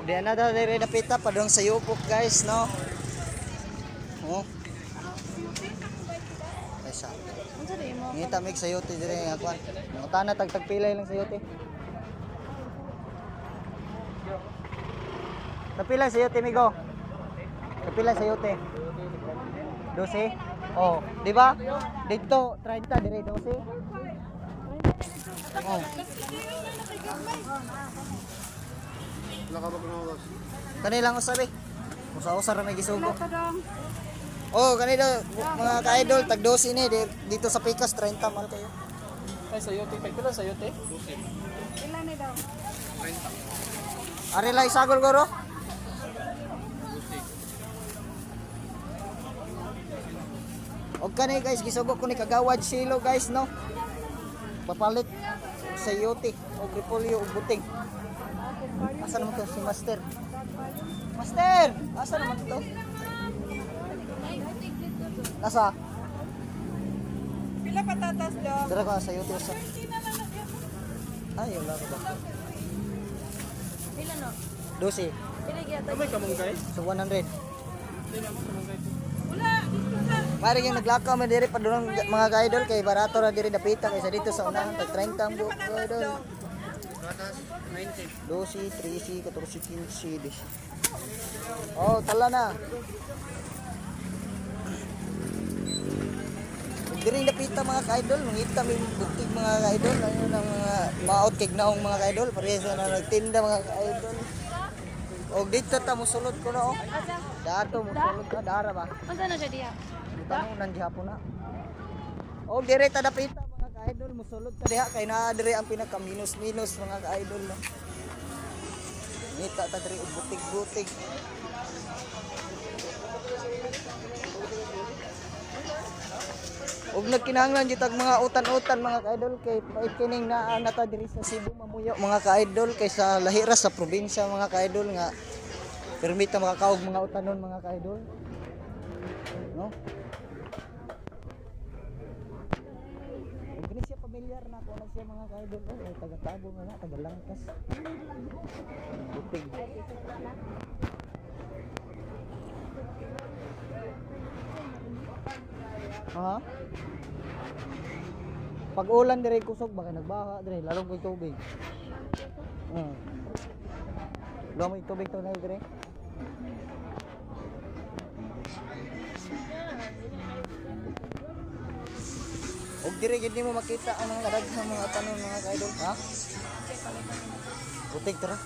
Di na daw dire napita padung sa yupok guys, no. Oh. Ay sa. Unsa di mo? Ngita mig sayote dire nga kwan. Mutana tagpilay lang sayote. Kapila sayote migo. Kapila sayote. 12. Oh, di ba? Dito 30 dire 12. Oh. Kanilang usabi. Usa-usa ra may gisugo. Oh, kanila mga ka-idol tag 12 ni dito sa Pikas 30 man kayo. Ay, sayote. Pagpila sayote? Ilan ni daw? Ari lang isagol goro. Og kani guys gisugo ko ni kagawad silo guys no. Papalit sa yote og repolyo og buting. Asa naman to si Master? Master, asa naman to? Asa? Pila patatas daw? Dara ka sa yote usa. Ay, wala ko ba? Pila no? 12. Pila gyud? Kamay ka mong guys? So 100. Wala. Mari yung naglakaw man diri padulong mga ka-idol kay barato ra diri dapita kaysa dito sa unahan tag 30 ang buok ka-idol. 12, 13, 14, 15, 16. Oh, tala na. Diri dapita mga ka-idol, mangita mi buktig mga ka-idol, ayun ang mga maot kay naong mga ka-idol, parehas na nagtinda mga ka-idol. Og dito ta mosulod ko na oh. Dato mosulod ka dara ba? Unsa na siya diha? Tanong nang gihapon na. O dire ta dapita mga ka-idol mosulod ta diha kay naa dire ang pinaka minus mga ka-idol no. Ngita ta dire og butig-butig. Og nagkinahanglan jud mga utan-utan mga ka-idol kay pait kining naa nata diri sa Cebu mamuyo mga ka-idol kay sa lahira sa probinsya mga ka-idol nga permita makakaog mga utanon mga ka-idol. No? Kini siya pamilyar na ako na siya mga ka-idol. Oh, ay taga-tabo nga, taga-langkas. Butig. Ha? Pag ulan dire kusog baka nagbaha dire lalong koy tubig. Lalong tubig to na dire. Og dire gid nimo makita ang mga daghan mga tanon mga ka-idol, ha? Butig tara.